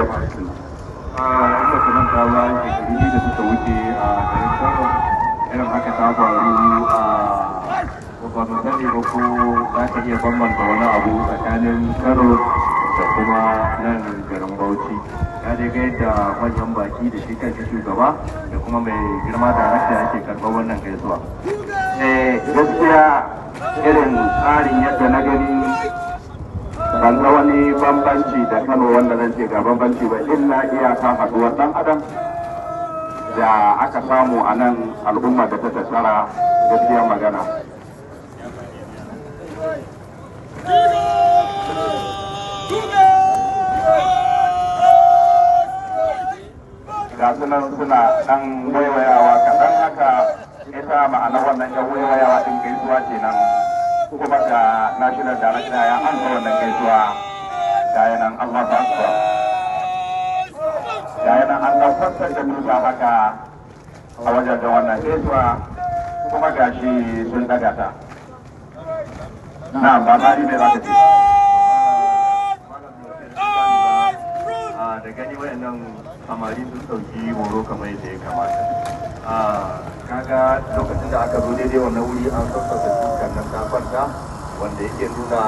ina kuma ta ba shekaru biyu da suka wuce a garin Kano irin haka ta faru ba mu sani ba ko za ka iya bambanta wani abu tsakanin Kano da kuma nan garin Bauchi. Ya dai ga yadda manyan baki da shi kanshi shugaba da kuma mai girma da rashin ake karɓar wannan gaisuwa. Gaskiya irin tsarin yadda na gani ban ga wani bambanci da Kano wanda zan ce ga bambanci ba illa iyaka haduwar dan adam da aka samu a nan al'umma da ta tattara gaskiyar magana. Ga sunan suna dan waiwayawa kaɗan haka ita ma'ana wannan yan waiwayawa din gaisuwa kenan kuma ga national director ya an wannan gaisuwa ga yanan Allah ba su ga yanan Allah fassar da musa haka a wajen da wannan gaisuwa kuma gashi sun daga ta na ba bari ne za ka ce da gani wayannan samari sun sauki horo kamar yadda ya kamata. Kaga lokacin da aka zo daidai wannan wuri an sassauta dukkan nan ta kwanta wanda yake nuna